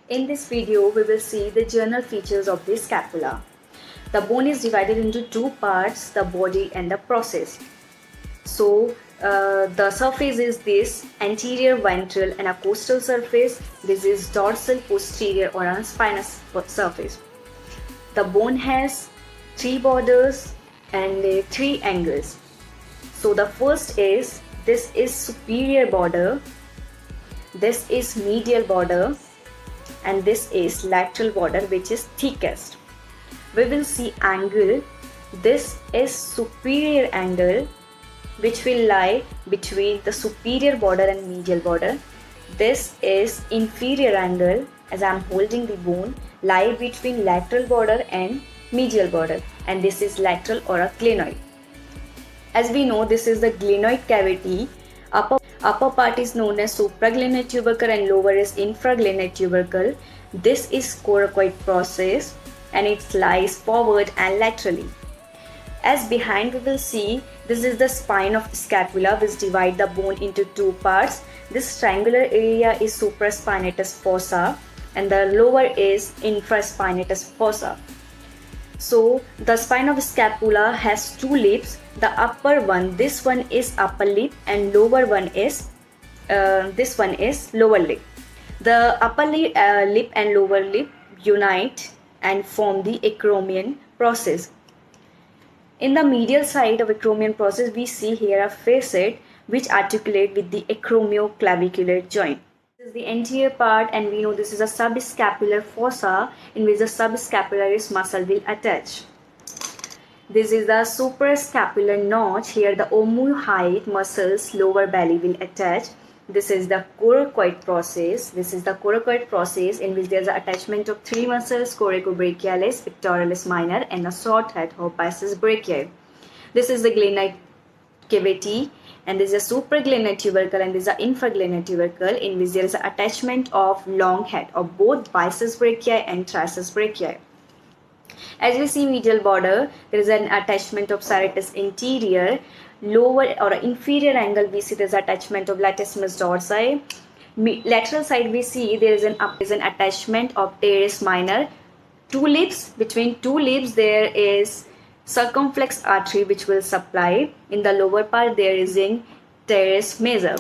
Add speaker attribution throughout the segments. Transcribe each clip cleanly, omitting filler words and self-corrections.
Speaker 1: In this video, we will see the general features of the scapula. The bone is divided into two parts, the body and the process. So, the surface is this anterior ventral and a costal surface. This is dorsal posterior or a spinous surface. The bone has three borders and three angles. So the first is, this is superior border, this is medial border, and this is lateral border, which is thickest. We will see angle. This is superior angle, which will lie between the superior border and medial border. This is inferior angle, as I am holding the bone, lie between lateral border and medial border, and this is lateral or a glenoid. As we know, this is the glenoid cavity. Upper part is known as supraglenoid tubercle and lower is infraglenoid tubercle. This is coracoid process and it lies forward and laterally. As behind we will see, this is the spine of scapula which divide the bone into two parts. This triangular area is supraspinatus fossa and the lower is infraspinatus fossa. So the spine of scapula has two lips. The upper one, this one is upper lip, and lower one is this one is lower lip. The upper lip and lower lip unite and form the acromion process. In the medial side of acromion process, we see here a facet which articulate with the acromioclavicular joint. This is the anterior part, and we know this is a subscapular fossa in which the subscapularis muscle will attach. This is the suprascapular notch. Here the omohyoid muscles lower belly will attach. This is the coracoid process. This is the coracoid process in which there is an attachment of three muscles, coracobrachialis, pectoralis minor, and a short head of bíceps brachii. This is the glenoid cavity, and this is a supraglenoid tubercle and this is an infraglenoid tubercle in which there is an attachment of long head of both bíceps brachii and triceps brachii. As we see medial border, there is an attachment of serratus anterior. Lower or inferior angle, we see there is attachment of latissimus dorsi. Lateral side, we see there is an attachment of teres minor. Two lips, between two lips there is circumflex artery which will supply. In the lower part there is in teres major.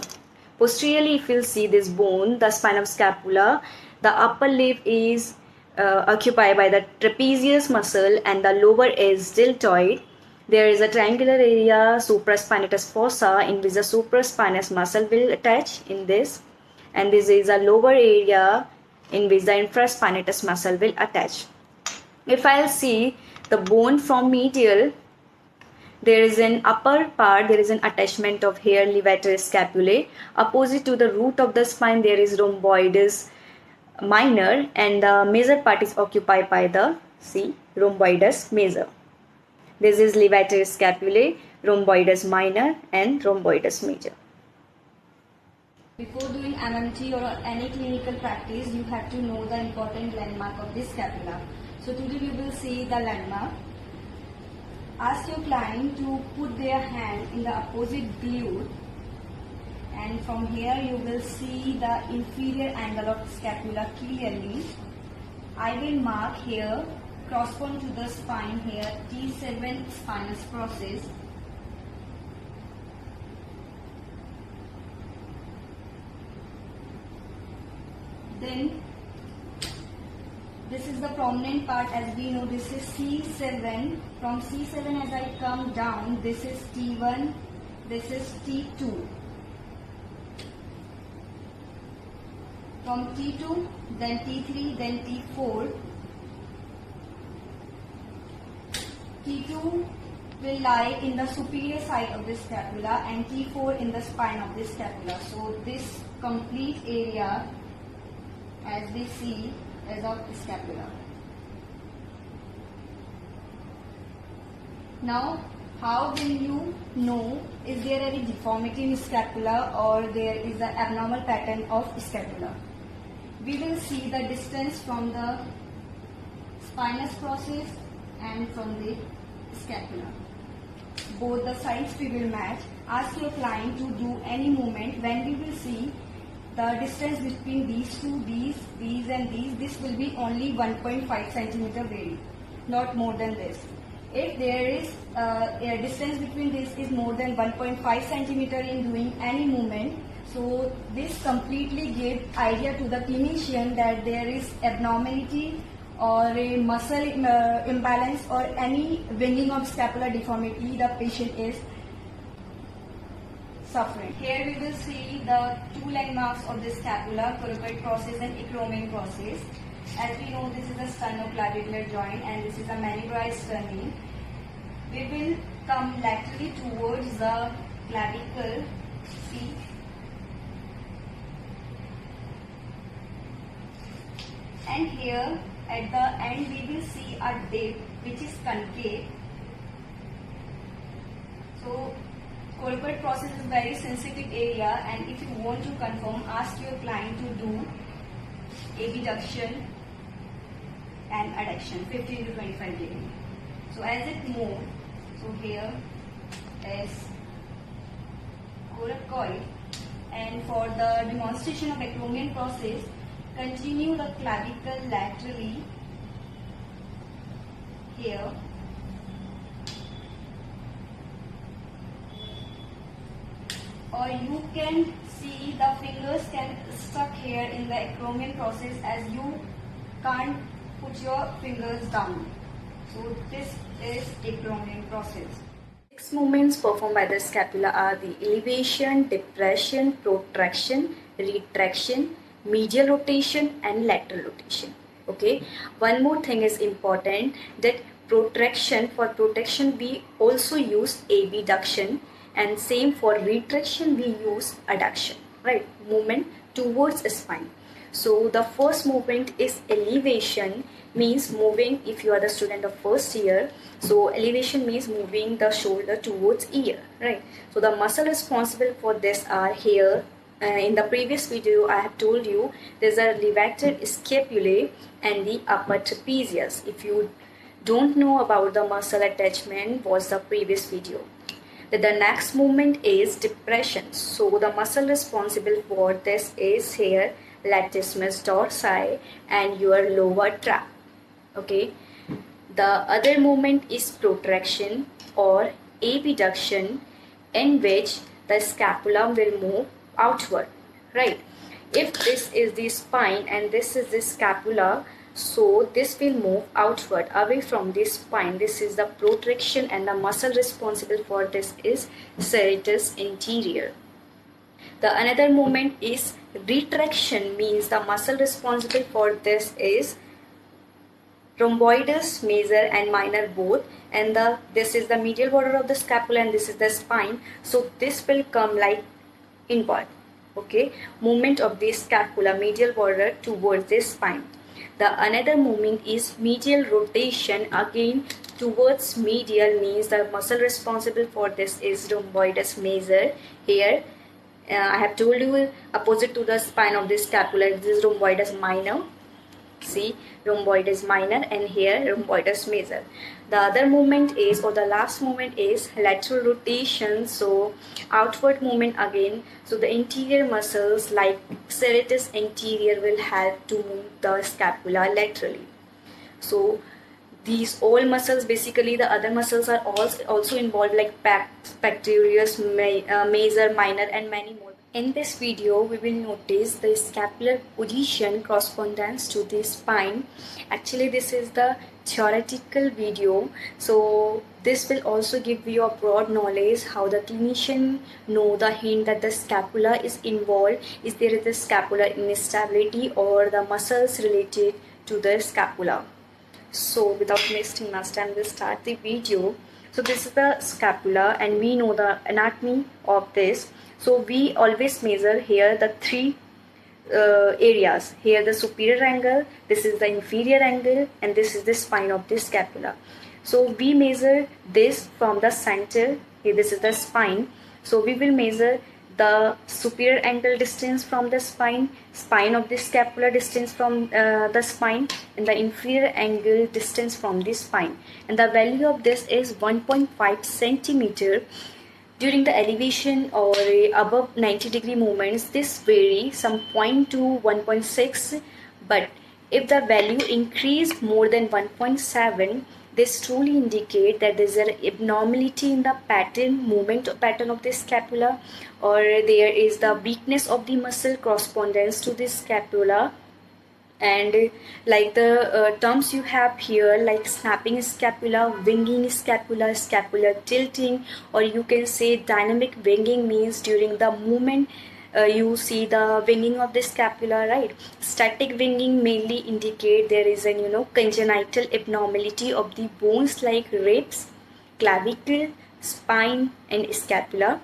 Speaker 1: Posteriorly, if you will see this bone, the spine of scapula, the upper lip is occupied by the trapezius muscle and the lower is deltoid. There is a triangular area, supraspinatus fossa, in which the supraspinous muscle will attach in this, and this is a lower area in which the infraspinatus muscle will attach. If I'll see the bone from medial, there is an upper part, there is an attachment of hair levator scapulae. Opposite to the root of the spine, there is rhomboides minor, and the major part is occupied by the rhomboides major. This is levator scapulae, rhomboides minor, and rhomboides major. Before doing MMT or any clinical practice, you have to know the important landmark of this scapula. So today we will see the landmark. Ask your client to put their hand in the opposite glute, and from here you will see the inferior angle of scapula clearly. I will mark here correspond to the spine here T7 spinous process. Then this is the prominent part. As we know, this is C7. From C7 as I come down, this is T1, this is T2. From T2, then T3, then T4. T2 will lie in the superior side of the scapula and T4 in the spine of the scapula. So this complete area, as we see, is of the scapula. Now, how will you know is there any deformity in scapula or there is an abnormal pattern of scapula? We will see the distance from the spinous process and from the scapula. Both the sides we will match. Ask your client to do any movement when we will see the distance between these two, these and these, this will be only 1.5 centimeter vary, not more than this. If there is a distance between this is more than 1.5 centimeter in doing any movement, so this completely gives idea to the clinician that there is abnormality or a muscle imbalance or any winging of scapular deformity the patient is suffering. Here we will see the two landmarks of the scapula, coracoid process and acromion process. As we know, this is a sternoclavicular joint and this is a manubrious sternum. We will come laterally towards the clavicle. See, and here at the end we will see a dip which is concave. So coracoid process is a very sensitive area, and if you want to confirm, ask your client to do abduction and adduction 15 to 25 degrees. So as it moves, so here is coracoid, and for the demonstration of acromion process, continue the clavicle laterally here. Or you can see the fingers can stuck here in the acromion process as you can't put your fingers down. So this is acromion process. 6 movements performed by the scapula are the elevation, depression, protraction, retraction, medial rotation and lateral rotation. Okay, one more thing is important, that protraction, for protraction we also use abduction, and same for retraction we use adduction, right? Movement towards a spine. So the first movement is elevation, means moving, if you are the student of first year, so elevation means moving the shoulder towards ear, right? So the muscle responsible for this are here. In the previous video I have told you there's a levator scapulae and the upper trapezius. If you don't know about the muscle attachment, watch the previous video. The next movement is depression. So the muscle responsible for this is here latissimus dorsi and your lower trap. Okay. The other movement is protraction or abduction, in which the scapula will move outward, right? If this is the spine and this is the scapula, so this will move outward away from the spine. This is the protraction and the muscle responsible for this is serratus anterior. The another movement is retraction, means the muscle responsible for this is rhomboidus major and minor both, and this is the medial border of the scapula and this is the spine. So this will come like inward. Okay, movement of the scapula medial border towards the spine. The another movement is medial rotation, again towards medial, means the muscle responsible for this is rhomboidus major. Here I have told you opposite to the spine of the scapula, this is rhomboidus minor. See, rhomboidus minor, and here rhomboidus major. The other movement is, or the last movement is lateral rotation. So outward movement again. So the interior muscles like serratus anterior will help to move the scapula laterally. So these all muscles, basically the other muscles are also involved, like pectoralis, major, minor and many more. In this video, we will notice the scapular position correspondence to the spine. Actually, this is the theoretical video. So this will also give you a broad knowledge how the clinician know the hint that the scapula is involved. Is there the scapular instability or the muscles related to the scapula? So without wasting much time, we'll start the video. So this is the scapula and we know the anatomy of this. So we always measure here the three areas. Here the superior angle, this is the inferior angle, and this is the spine of the scapula. So we measure this from the center. Here this is the spine. So we will measure the superior angle distance from the spine of the scapula distance from the spine, and the inferior angle distance from the spine. And the value of this is 1.5 centimeter. During the elevation or above 90-degree movements, this vary some 0 to 1.6, but if the value increase more than 1.7, this truly indicate that there is an abnormality in the movement pattern of the scapula, or there is the weakness of the muscle correspondence to the scapula. And like the terms you have here, like snapping scapula, winging scapula, scapular tilting, or you can say dynamic winging, means during the movement you see the winging of the scapula, right? Static winging mainly indicate there is an congenital abnormality of the bones like ribs, clavicle, spine, and scapula.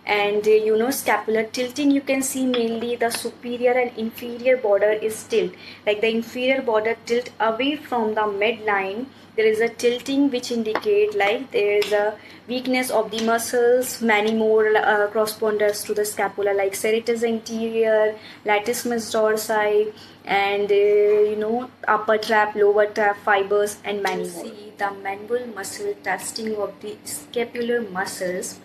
Speaker 1: And scapular tilting, you can see mainly the superior and inferior border is tilt, like the inferior border tilt away from the midline. There is a tilting which indicate like there is a weakness of the muscles. Many more corresponders to the scapula, like serratus anterior, latissimus dorsi, and upper trap, lower trap fibers, and many more. See the manual muscle testing of the scapular muscles.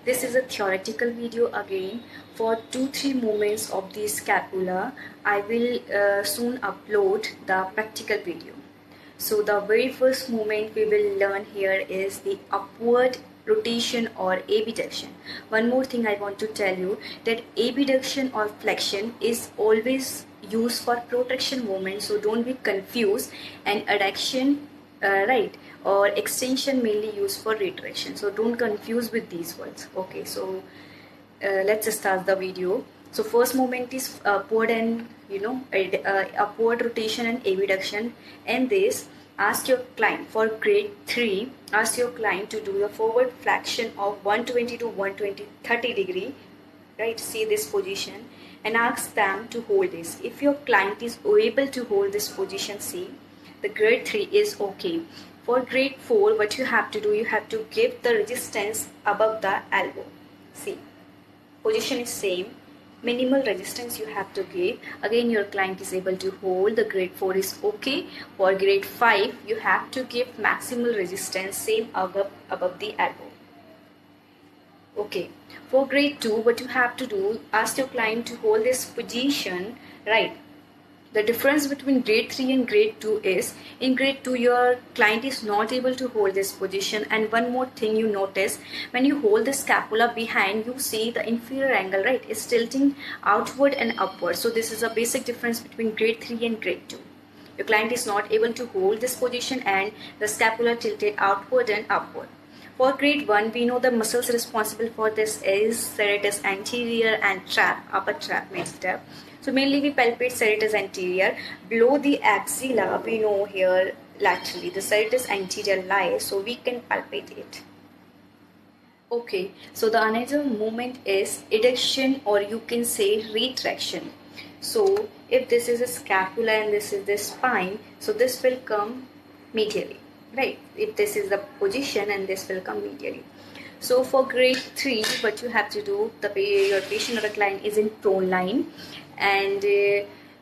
Speaker 1: This is a theoretical video again. For 2-3 movements of the scapula, I will soon upload the practical video. So the very first movement we will learn here is the upward rotation or abduction. One more thing I want to tell you, that abduction or flexion is always used for protraction movement, so don't be confused. And adduction, right, or extension mainly used for retraction, so don't confuse with these words. Okay, so let's start the video. So first movement is upward and upward rotation and abduction. And this, ask your client for grade 3, ask your client to do the forward flexion of 120 to 120 30 degree, right? See this position, and ask them to hold this. If your client is able to hold this position, see, the grade 3 is okay. For grade 4, what you have to do, you have to give the resistance above the elbow. See, position is same, minimal resistance you have to give. Again, your client is able to hold, the grade 4 is okay. For grade 5, you have to give maximal resistance, same above the elbow. Okay, for grade 2, what you have to do, ask your client to hold this position, right? The difference between grade 3 and grade 2 is, in grade 2 your client is not able to hold this position. And one more thing you notice, when you hold the scapula behind, you see the inferior angle, right, is tilting outward and upward. So this is a basic difference between grade 3 and grade 2. Your client is not able to hold this position and the scapula tilted outward and upward. For grade 1, we know the muscles responsible for this is serratus anterior and trap, upper trap midstep. So mainly we palpate serratus anterior. Below the axilla, we know here laterally the serratus anterior lies, so we can palpate it. Okay, so the another movement is adduction, or you can say retraction. So if this is a scapula and this is the spine, so this will come medially, right? If this is the position, and this will come medially. So for grade 3, what you have to do, your patient or the client is in prone line, and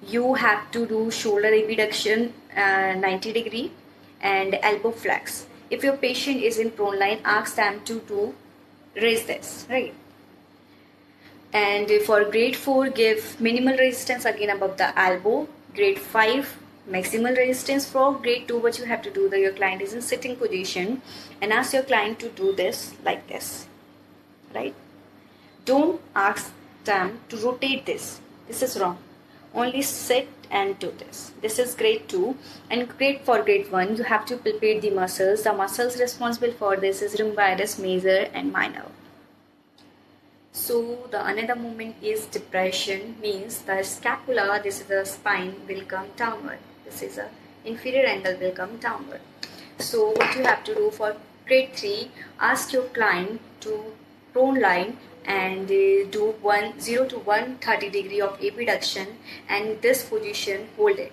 Speaker 1: you have to do shoulder abduction 90 degree and elbow flex. If your patient is in prone line, ask them to raise this, right? And for grade 4, give minimal resistance again above the elbow. Grade 5, maximal resistance. For grade 2, what you have to do, that your client is in sitting position, and ask your client to do this like this, right? Don't ask them to rotate this. This is wrong. Only sit and do this. This is grade 2. And for grade 1, you have to palpate the muscles. The muscles responsible for this is rhomboides major and minor. So the another movement is depression, means the scapula, this is the spine, will come downward. This is a inferior angle will come downward. So what you have to do for grade 3, ask your client to prone line and do 0 to 130 degree of abduction, and this position, hold it.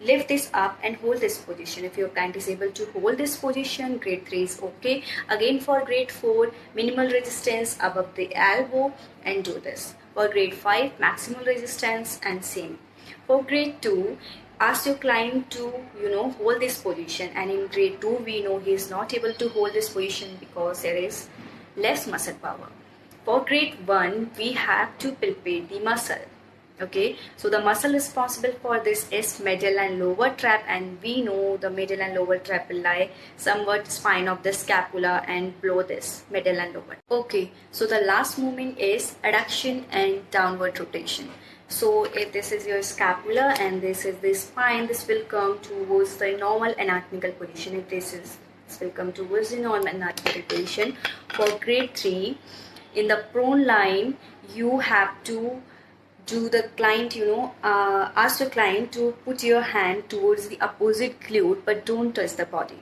Speaker 1: Lift this up and hold this position. If your client is able to hold this position, grade 3 is okay. Again for grade 4, minimal resistance above the elbow and do this. For grade 5, maximal resistance and same. For grade 2, ask your client to hold this position, and in grade 2 we know he is not able to hold this position because there is less muscle power. For grade 1, we have to palpate the muscle. Okay, so the muscle responsible for this is middle and lower trap, and we know the middle and lower trap will lie somewhat spine of the scapula and below this middle and lower. Okay, so the last movement is adduction and downward rotation. So if this is your scapula and this is the spine, this will come towards the normal anatomical position. If this will come towards the normal anatomical position. For grade 3, in the prone line, you have to do the client, ask the client to put your hand towards the opposite glute, but don't touch the body,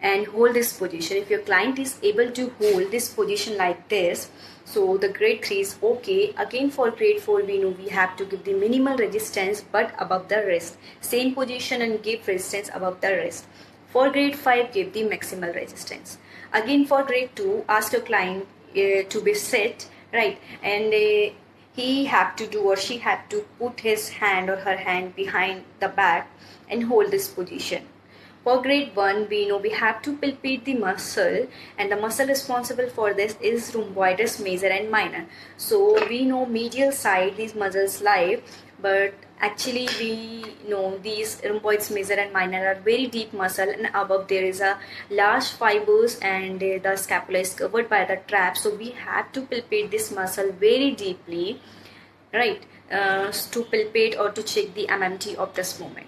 Speaker 1: and hold this position. If your client is able to hold this position like this, so the grade 3 is okay. Again, for grade 4, we know we have to give the minimal resistance but above the wrist. Same position and give resistance above the wrist. For grade 5, give the maximal resistance. Again, for grade 2, ask your client to be sit, right, and he have to do, or she had to put his hand or her hand behind the back and hold this position. For grade 1, we know we have to palpate the muscle, and the muscle responsible for this is rhomboids major and minor. So we know medial side these muscles lie, but actually we know these rhomboids major and minor are very deep muscle, and above there is a large fibers, and the scapula is covered by the trap. So we have to palpate this muscle very deeply, right, to palpate or to check the MMT of this movement.